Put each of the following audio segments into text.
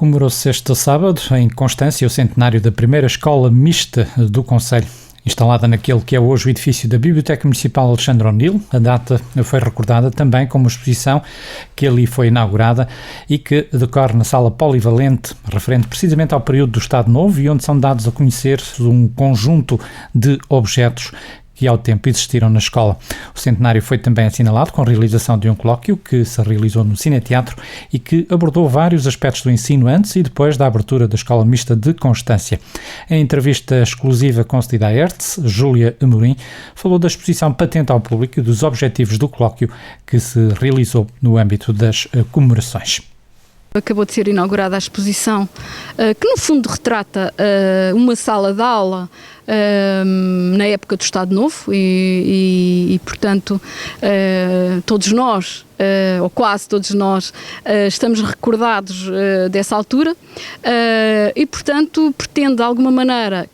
Comemorou-se este sábado, em Constância, o centenário da primeira escola mista do concelho, instalada naquele que é hoje o edifício da Biblioteca Municipal Alexandre O'Neill. A data foi recordada também com uma exposição que ali foi inaugurada e que decorre na sala polivalente, referente precisamente ao período do Estado Novo e onde são dados a conhecer um conjunto de objetos que ao tempo existiram na escola. O centenário foi também assinalado com a realização de um colóquio que se realizou no Cineteatro e que abordou vários aspectos do ensino antes e depois da abertura da Escola Mista de Constância. Em entrevista exclusiva com Cedida Hertz, Júlia Amorim falou da exposição patente ao público e dos objetivos do colóquio que se realizou no âmbito das comemorações. Acabou de ser inaugurada a exposição que no fundo retrata uma sala de aula na época do Estado Novo e portanto todos nós, ou quase todos nós, estamos recordados dessa altura e portanto pretende de alguma maneira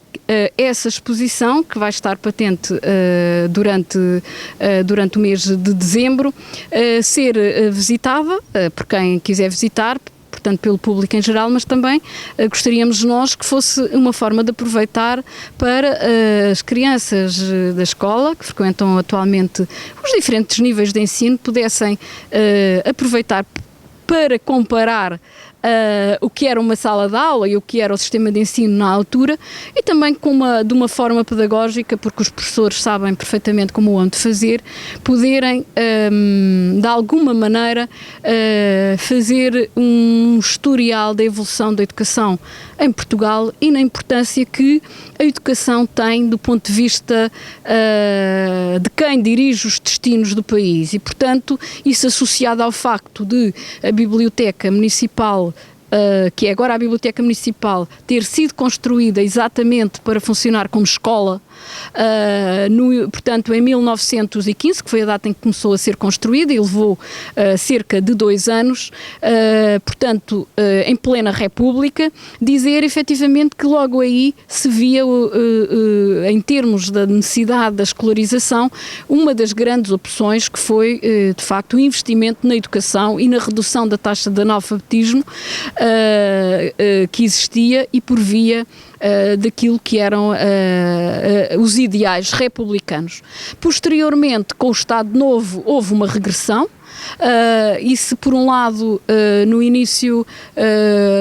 essa exposição, que vai estar patente durante o mês de dezembro, ser visitada por quem quiser visitar, portanto pelo público em geral, mas também gostaríamos nós que fosse uma forma de aproveitar para as crianças da escola, que frequentam atualmente os diferentes níveis de ensino, pudessem aproveitar para comparar o que era uma sala de aula e o que era o sistema de ensino na altura e também de uma forma pedagógica, porque os professores sabem perfeitamente como o hão de fazer, poderem de alguma maneira fazer um historial da evolução da educação em Portugal e na importância que a educação tem do ponto de vista de quem dirige os destinos do país e, portanto, isso associado ao facto de a Biblioteca Municipal, que é agora a Biblioteca Municipal, ter sido construída exatamente para funcionar como escola, portanto em 1915, que foi a data em que começou a ser construída e levou cerca de 2 anos, portanto em plena República, dizer efetivamente que logo aí se via, em termos da necessidade da escolarização, uma das grandes opções que foi de facto o investimento na educação e na redução da taxa de analfabetismo que existia e por via daquilo que eram os ideais republicanos. Posteriormente, com o Estado Novo, houve uma regressão. E se por um lado no início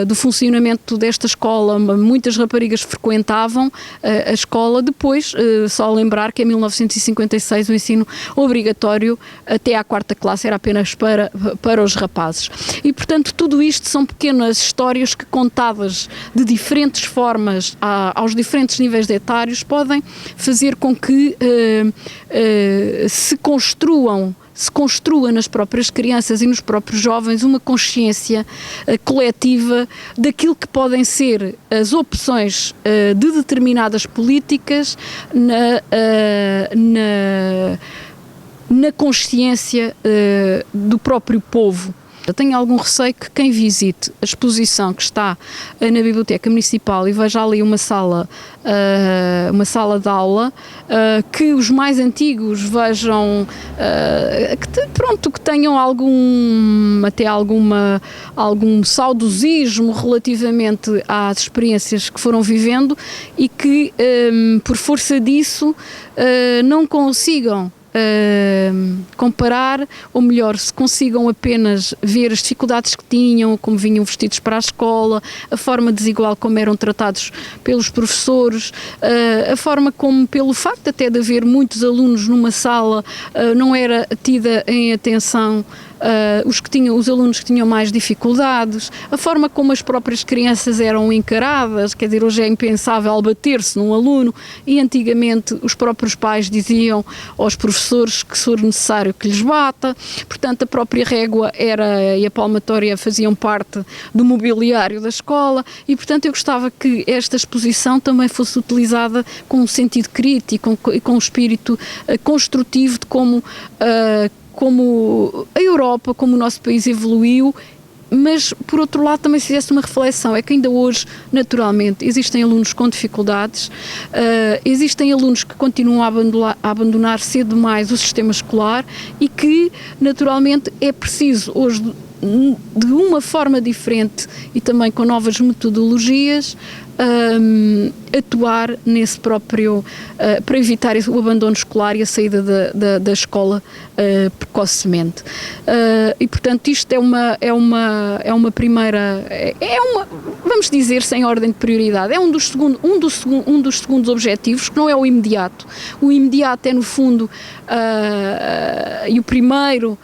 do funcionamento desta escola muitas raparigas frequentavam a escola, depois só lembrar que em 1956 o ensino obrigatório até à 4ª classe era apenas para os rapazes e portanto tudo isto são pequenas histórias que, contadas de diferentes formas aos diferentes níveis de etários, podem fazer com que se construa nas próprias crianças e nos próprios jovens uma consciência coletiva daquilo que podem ser as opções de determinadas políticas na consciência do próprio povo. Eu tenho algum receio que quem visite a exposição que está na Biblioteca Municipal e veja ali uma sala de aula, que os mais antigos vejam, que tenham algum saudosismo relativamente às experiências que foram vivendo e que, por força disso, não consigam comparar, ou melhor, se consigam apenas ver as dificuldades que tinham, como vinham vestidos para a escola, a forma desigual como eram tratados pelos professores, a forma como, pelo facto até de haver muitos alunos numa sala, não era tida em atenção os alunos que tinham mais dificuldades, a forma como as próprias crianças eram encaradas, quer dizer, hoje é impensável bater-se num aluno e antigamente os próprios pais diziam aos professores que se for necessário que lhes bata, portanto a própria régua e a palmatória faziam parte do mobiliário da escola e portanto eu gostava que esta exposição também fosse utilizada com um sentido crítico e com um espírito construtivo de como a Europa, como o nosso país evoluiu, mas por outro lado também se fizesse uma reflexão, é que ainda hoje, naturalmente, existem alunos com dificuldades, existem alunos que continuam a abandonar cedo demais o sistema escolar e que, naturalmente, é preciso hoje de uma forma diferente e também com novas metodologias, atuar nesse próprio, para evitar o abandono escolar e a saída da escola precocemente. E portanto isto é uma primeira, vamos dizer, sem ordem de prioridade, é um dos segundos objetivos, que não é o imediato. O imediato é, no fundo, e o primeiro,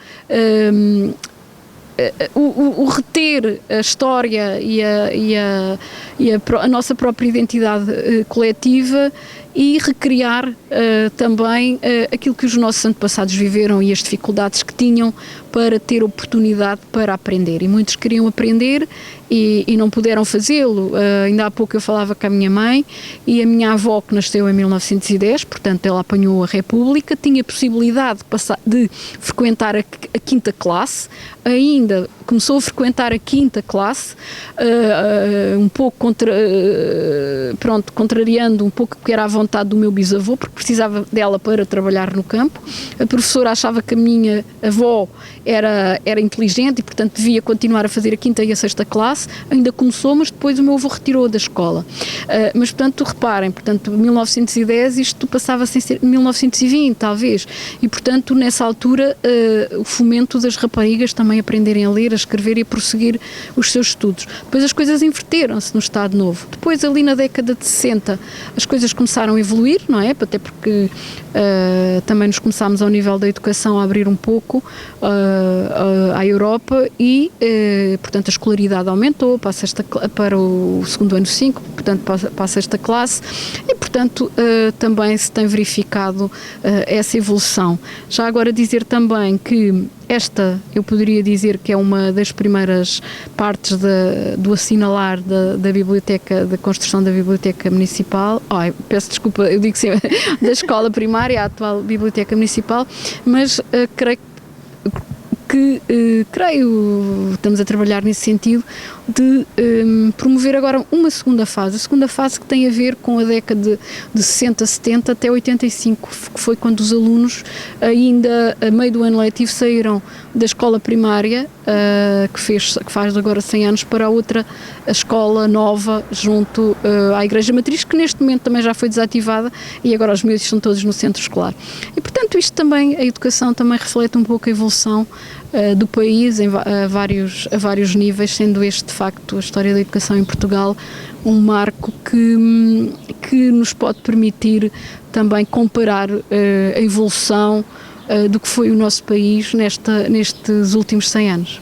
o reter a história e a nossa própria identidade coletiva, e recriar também aquilo que os nossos antepassados viveram e as dificuldades que tinham para ter oportunidade para aprender. E muitos queriam aprender e não puderam fazê-lo. Ainda há pouco eu falava com a minha mãe, e a minha avó, que nasceu em 1910, portanto ela apanhou a República, tinha possibilidade de frequentar a quinta classe, ainda começou a frequentar a quinta classe, um pouco contrariando um pouco o que era a vontade do meu bisavô, porque precisava dela para trabalhar no campo. A professora achava que a minha avó era inteligente e, portanto, devia continuar a fazer a quinta e a sexta classe. Ainda começou, mas depois o meu avô retirou da escola. Mas, portanto, reparem, portanto, 1910, isto passava sem ser 1920, talvez. E, portanto, nessa altura, o fomento das raparigas também aprenderem a ler, a escrever e a prosseguir os seus estudos. Depois as coisas inverteram-se no Estado Novo. Depois, ali na década de 60, as coisas começaram a evoluir, não é? Até porque também nos começámos, ao nível da educação, a abrir um pouco à Europa e, portanto, a escolaridade aumentou para o segundo ano 5, portanto, para a sexta classe, e, portanto, também se tem verificado essa evolução. Já agora dizer também que esta, eu poderia dizer que é uma das primeiras partes do assinalar da biblioteca, da construção da biblioteca municipal. Peço desculpa, eu digo sempre da escola primária, a atual biblioteca municipal, mas creio, estamos a trabalhar nesse sentido, de promover agora uma segunda fase. A segunda fase, que tem a ver com a década de 60, 70 até 85, que foi quando os alunos, ainda a meio do ano letivo, saíram da escola primária, que faz agora 100 anos, para outra escola nova junto à Igreja Matriz, que neste momento também já foi desativada, e agora os miúdos estão todos no centro escolar. E, portanto, isto também, a educação também reflete um pouco a evolução do país a vários níveis, sendo este, de facto, a história da educação em Portugal um marco que nos pode permitir também comparar a evolução do que foi o nosso país nestes últimos 100 anos.